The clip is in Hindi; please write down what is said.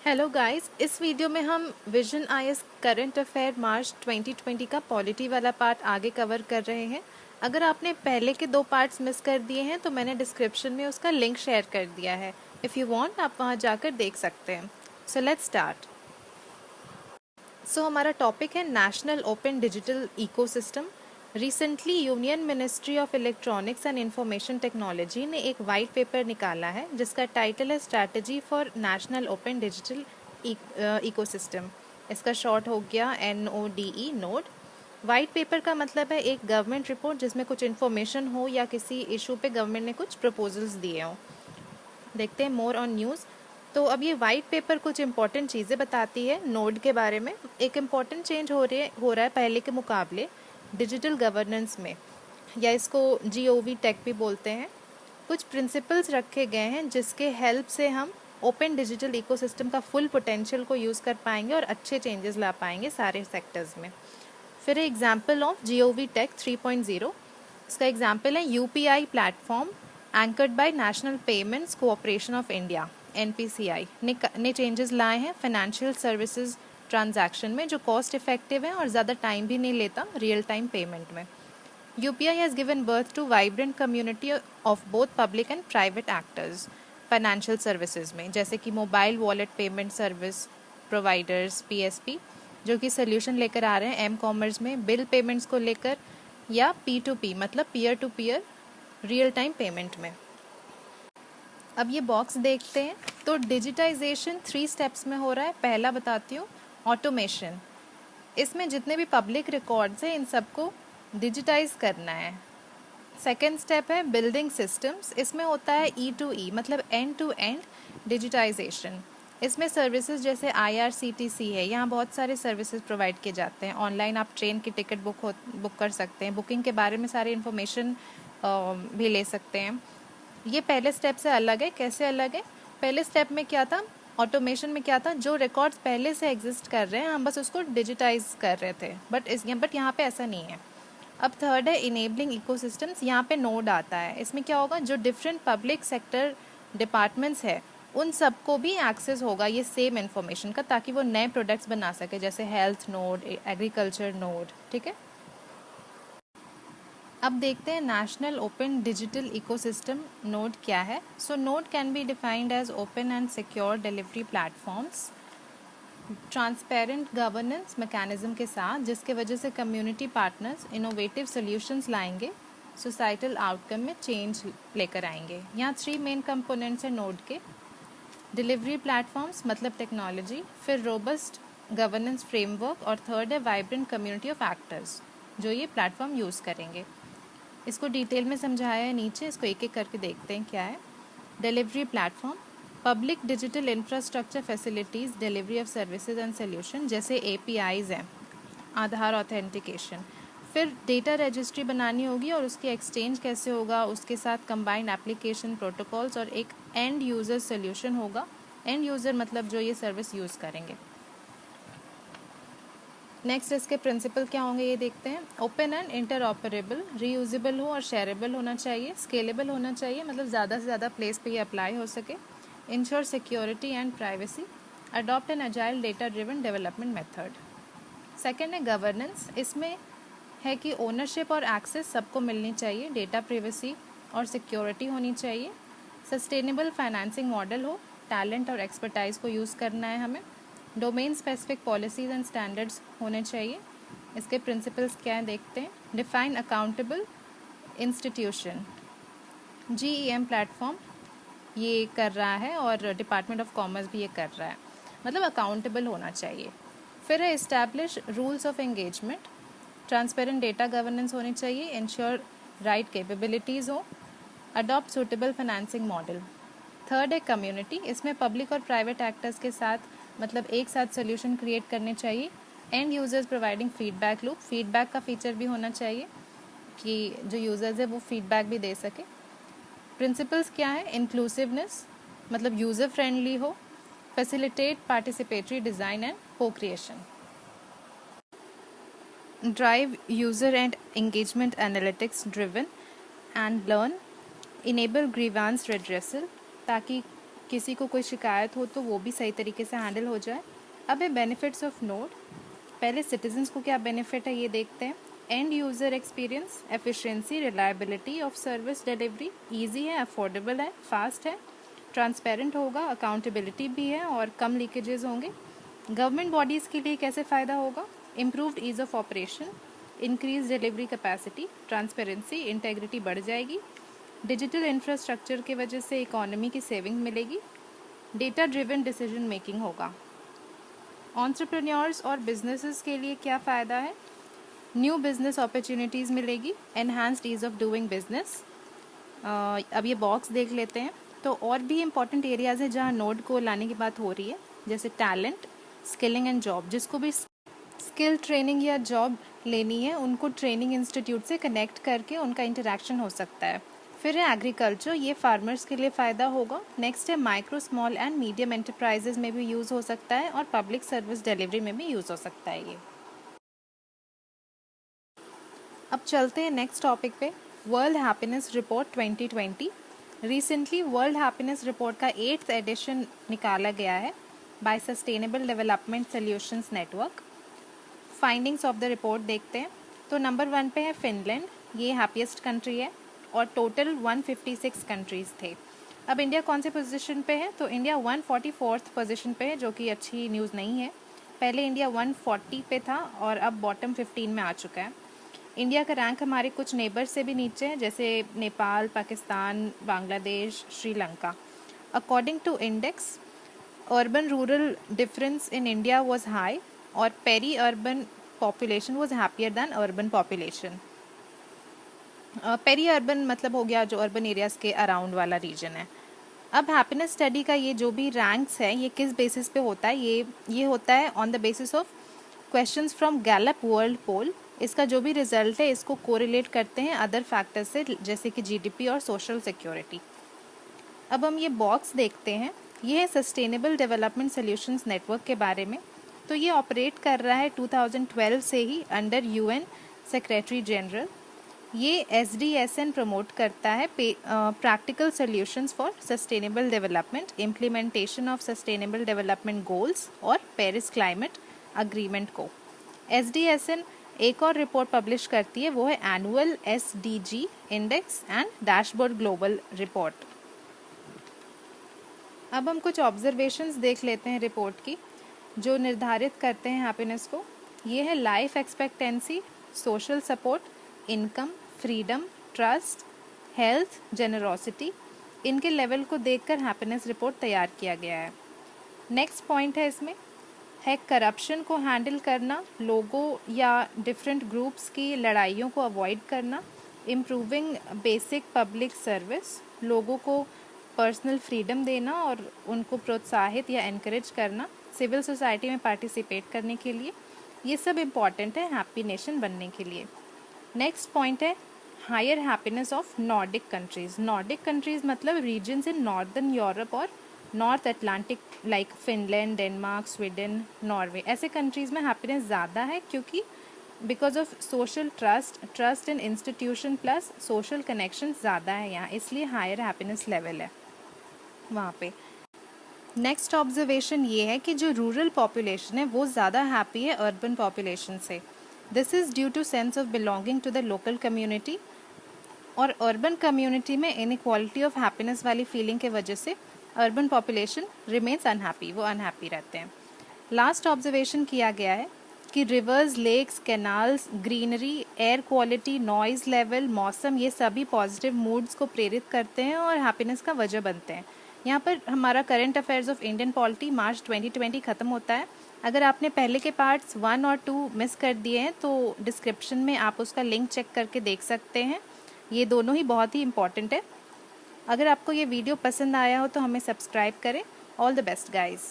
हेलो गाइस, इस वीडियो में हम विजन आईएएस करंट अफेयर मार्च 2020 का पॉलिटी वाला पार्ट आगे कवर कर रहे हैं। अगर आपने पहले के 2 पार्ट्स मिस कर दिए हैं तो मैंने डिस्क्रिप्शन में उसका लिंक शेयर कर दिया है। इफ़ यू वांट आप वहां जाकर देख सकते हैं। So let's start. हमारा टॉपिक है national open digital ecosystem. Recently union ministry of electronics and information technology ने एक वाइट पेपर निकाला है जिसका टाइटल है strategy for national open digital ecosystem. इसका शॉर्ट हो गया NODE, नोड। वाइट पेपर का मतलब है एक गवर्नमेंट रिपोर्ट जिसमें कुछ इन्फॉर्मेशन हो या किसी इशू पे गवर्नमेंट ने कुछ प्रपोजल्स दिए हों। देखते हैं मोर ऑन न्यूज़। तो अब ये वाइट पेपर कुछ इंपॉर्टेंट चीज़ें बताती है नोड के बारे में। एक इम्पॉर्टेंट चेंज हो रहा है पहले के मुकाबले डिजिटल गवर्नेंस में, या इसको GOV टेक भी बोलते हैं। कुछ प्रिंसिपल्स रखे गए हैं जिसके हेल्प से हम ओपन डिजिटल इकोसिस्टम का फुल पोटेंशियल को यूज़ कर पाएंगे और अच्छे चेंजेस ला पाएंगे सारे सेक्टर्स में। फिर एग्जाम्पल ऑफ GOV टेक 3.0। इसका एग्जाम्पल है UPI platform anchored by national payments cooperation of India NPCI ने चेंजेस लाए हैं फाइनेंशियल सर्विसेज ट्रांजैक्शन में, जो कॉस्ट इफेक्टिव है और ज़्यादा टाइम भी नहीं लेता रियल टाइम पेमेंट में। UPI has given birth to vibrant community of both public and private actors financial services में, जैसे कि mobile wallet payment service providers PSP, जो कि सोल्यूशन लेकर आ रहे हैं M-कॉमर्स में बिल पेमेंट्स को लेकर, या P2P मतलब peer to peer real time payment में। अब ये बॉक्स देखते हैं तो डिजिटाइजेशन 3 स्टेप्स में हो रहा है। पहला बताती हूँ, ऑटोमेशन। इसमें जितने भी पब्लिक रिकॉर्ड्स हैं इन सबको डिजिटाइज करना है। सेकेंड स्टेप है बिल्डिंग सिस्टम्स। इसमें होता है E2E मतलब एंड टू एंड डिजिटाइजेशन। इसमें सर्विसेज जैसे IRCTC है, यहाँ बहुत सारे सर्विसेज प्रोवाइड किए जाते हैं। ऑनलाइन आप ट्रेन की टिकट बुक कर सकते हैं, बुकिंग के बारे में सारी इन्फॉर्मेशन भी ले सकते हैं। ये पहले स्टेप से अलग है। कैसे अलग है? पहले स्टेप में क्या था, ऑटोमेशन में क्या था, जो रिकॉर्ड्स पहले से एग्जिस्ट कर रहे हैं हम बस उसको डिजिटाइज कर रहे थे, बट यहाँ पे ऐसा नहीं है। अब थर्ड है इनेबलिंग इकोसिस्टम्स। यहाँ पे नोड आता है। इसमें क्या होगा, जो डिफरेंट पब्लिक सेक्टर डिपार्टमेंट्स है उन सबको भी एक्सेस होगा ये सेम इन्फॉर्मेशन का, ताकि वो नए प्रोडक्ट्स बना सके, जैसे हेल्थ नोड, एग्रीकल्चर नोड। ठीक है, अब देखते हैं national open digital ecosystem node क्या है। So node can be defined as open and secure delivery platforms transparent governance mechanism के साथ, जिसके वजह से कम्युनिटी पार्टनर्स इनोवेटिव सॉल्यूशंस लाएंगे, सोसाइटल आउटकम में चेंज लेकर आएंगे। यहाँ 3 मेन कंपोनेंट्स हैं नोड के। डिलीवरी प्लेटफॉर्म्स मतलब टेक्नोलॉजी, फिर रोबस्ट गवर्नेंस फ्रेमवर्क, और थर्ड है वाइब्रेंट कम्युनिटी ऑफ एक्टर्स जो ये प्लेटफॉर्म यूज़ करेंगे। इसको डिटेल में समझाया है नीचे, इसको एक एक करके देखते हैं क्या है। Delivery platform, public digital infrastructure facilities delivery of services and solution, जैसे APIs हैं, आधार ऑथेंटिकेशन। फिर डेटा रजिस्ट्री बनानी होगी और उसकी एक्सचेंज कैसे होगा, उसके साथ कंबाइंड एप्लीकेशन प्रोटोकॉल्स, और एक एंड यूज़र सोल्यूशन होगा। एंड यूज़र मतलब जो ये सर्विस यूज़ करेंगे। नेक्स्ट इसके प्रिंसिपल क्या होंगे ये देखते हैं। ओपन एंड इंटरऑपरेबल, रीयूजेबल हो और शेयरेबल होना चाहिए, स्केलेबल होना चाहिए मतलब ज़्यादा से ज़्यादा प्लेस पे ये अप्लाई हो सके। Ensure security and privacy, adopt an agile data driven development method. Second है गवर्नेंस। इसमें है कि ओनरशिप और एक्सेस सबको मिलनी चाहिए, डेटा प्राइवेसी और सिक्योरिटी होनी चाहिए। सस्टेनेबल फाइनेंसिंग मॉडल हो, टैलेंट और एक्सपर्टाइज को यूज़ करना है हमें। Domain specific policies and standards होने चाहिए। इसके प्रिंसिपल्स क्या हैं देखते हैं। Define accountable institution, GEM platform ये कर रहा है और डिपार्टमेंट ऑफ कॉमर्स भी ये कर रहा है, मतलब अकाउंटेबल होना चाहिए। फिर है establish rules of engagement, transparent data governance होनी चाहिए, इंश्योर राइट कैपेबिलिटीज़ हो, adopt suitable financing model. Third है कम्युनिटी। इसमें पब्लिक और प्राइवेट एक्टर्स के साथ मतलब एक साथ सोल्यूशन क्रिएट करने चाहिए। And users providing feedback loop, feedback का फीचर भी होना चाहिए कि जो यूजर्स है वो फीडबैक भी दे सके। प्रिंसिपल्स क्या है, इंक्लूसिवनेस मतलब यूज़र फ्रेंडली हो, फैसिलिटेट पार्टिसिपेटरी डिज़ाइन एंड को creation, drive user and engagement analytics driven and learn, enable grievance redressal ताकि किसी को कोई शिकायत हो तो वो भी सही तरीके से हैंडल हो जाए। अब है बेनिफिट्स ऑफ नोड। पहले सिटीजन्स को क्या बेनिफिट है ये देखते हैं। End user experience, efficiency, reliability of service delivery, easy है, अफोर्डेबल है, फास्ट है, ट्रांसपेरेंट होगा, अकाउंटेबिलिटी भी है और कम लीकेजेस होंगे। गवर्नमेंट बॉडीज़ के लिए कैसे फ़ायदा होगा। Improved ease of operation, increase delivery capacity, transparency, integrity बढ़ जाएगी। डिजिटल इंफ्रास्ट्रक्चर की वजह से इकोनॉमी की सेविंग मिलेगी। डेटा ड्रिवन डिसीजन मेकिंग होगा। एंटरप्रेन्योर्स और बिजनेसेस के लिए क्या फ़ायदा है। न्यू बिजनेस अपॉर्चुनिटीज़ मिलेगी, enhanced ease of doing business. अब ये बॉक्स देख लेते हैं। तो और भी इम्पॉर्टेंट एरियाज़ हैं जहाँ नोड को लाने की बात हो रही है, जैसे टैलेंट, स्किलिंग एंड जॉब। जिसको भी स्किल ट्रेनिंग या जॉब लेनी है उनको ट्रेनिंग इंस्टीट्यूट से कनेक्ट करके उनका इंटरेक्शन हो सकता है। फिर है एग्रीकल्चर, ये फार्मर्स के लिए फ़ायदा होगा। नेक्स्ट है micro, small and medium enterprises में भी यूज़ हो सकता है और पब्लिक सर्विस डिलीवरी में भी यूज़ हो सकता है ये। अब चलते हैं नेक्स्ट टॉपिक पे, world happiness report 2020। Recently world happiness report का 8th एडिशन निकाला गया है by sustainable development solutions network. Findings of the report देखते हैं। तो नंबर 1 पे है फिनलैंड, ये हैप्पीएस्ट कंट्री है और टोटल 156 कंट्रीज़ थे। अब इंडिया कौन से पोजीशन पे है, तो इंडिया 144th पोजीशन पे है, जो कि अच्छी न्यूज़ नहीं है। पहले इंडिया 140 पे था और अब बॉटम 15 में आ चुका है। इंडिया का रैंक हमारे कुछ नेबर से भी नीचे है, जैसे Nepal, Pakistan, Bangladesh, Sri Lanka. According to index, urban rural difference in India was high और peri urban population was happier than urban population. Peri urban मतलब हो गया जो अर्बन एरियाज़ के अराउंड वाला रीजन है। अब हैप्पीनेस स्टडी का ये जो भी रैंक्स है ये किस बेसिस पे होता है, ये होता है on the basis of questions from Gallup world poll. इसका जो भी रिजल्ट है इसको कोरिलेट करते हैं अदर फैक्टर्स से, जैसे कि जीडीपी और सोशल सिक्योरिटी। अब हम ये बॉक्स देखते हैं, ये है सस्टेनेबल डेवलपमेंट सॉल्यूशंस नेटवर्क के बारे में। तो ये ऑपरेट कर रहा है 2012 से ही अंडर यूएन सेक्रेटरी जनरल। ये SDSN प्रमोट करता है practical solutions for sustainable development, implementation of sustainable development goals और पेरिस क्लाइमेट अग्रीमेंट को। SDSN एक और रिपोर्ट पब्लिश करती है, वो है annual SDG index and dashboard global report. अब हम कुछ ऑब्जर्वेशंस देख लेते हैं रिपोर्ट की जो निर्धारित करते हैं हैप्पीनेस को। ये है life expectancy, social support, income, freedom, trust, health, generosity. इनके लेवल को देखकर हैप्पीनेस रिपोर्ट तैयार किया गया है। नेक्स्ट पॉइंट है इसमें है करप्शन को हैंडल करना, लोगों या डिफरेंट ग्रुप्स की लड़ाइयों को अवॉइड करना, इम्प्रूविंग बेसिक पब्लिक सर्विस, लोगों को पर्सनल फ्रीडम देना और उनको प्रोत्साहित या एनकरेज करना, सिविल सोसाइटी में पार्टिसिपेट करने के लिए। ये सब इम्पॉर्टेंट है हैप्पी नेशन बनने के लिए। नेक्स्ट पॉइंट है higher happiness of Nordic countries. Nordic countries मतलब रीजन्स इन नॉर्दर्न यूरोप और north Atlantic like Finland, Denmark, Sweden, Norway. ऐसे कंट्रीज़ में हैप्पीनेस ज़्यादा है क्योंकि because of social trust in institution plus social connection ज़्यादा है यहाँ, इसलिए हायर हैप्पीनेस लेवल है वहाँ पे। नेक्स्ट ऑब्जर्वेशन ये है कि जो रूरल पॉपुलेशन है वो ज़्यादा हैप्पी है अर्बन पॉपुलेशन से। This is due to sense of belonging to the local community. और अर्बन कम्युनिटी में इनइक्वालिटी ऑफ हैप्पीनेस वाली फीलिंग के वजह से अर्बन पॉपुलेशन रिमेन्स अनहैप्पी, वो अनहैप्पी रहते हैं। लास्ट ऑब्जर्वेशन किया गया है कि rivers, lakes, canals, greenery, air quality, noise level, मौसम, ये सभी पॉजिटिव मूड्स को प्रेरित करते हैं और हैप्पीनेस का वजह बनते हैं। यहाँ पर हमारा current affairs of Indian polity March 2020 ख़त्म होता है। अगर आपने पहले के पार्ट्स 1 और 2 मिस कर दिए हैं तो डिस्क्रिप्शन में आप उसका लिंक चेक करके देख सकते हैं। ये दोनों ही बहुत ही इम्पॉर्टेंट है। अगर आपको ये वीडियो पसंद आया हो तो हमें सब्सक्राइब करें। All the best guys.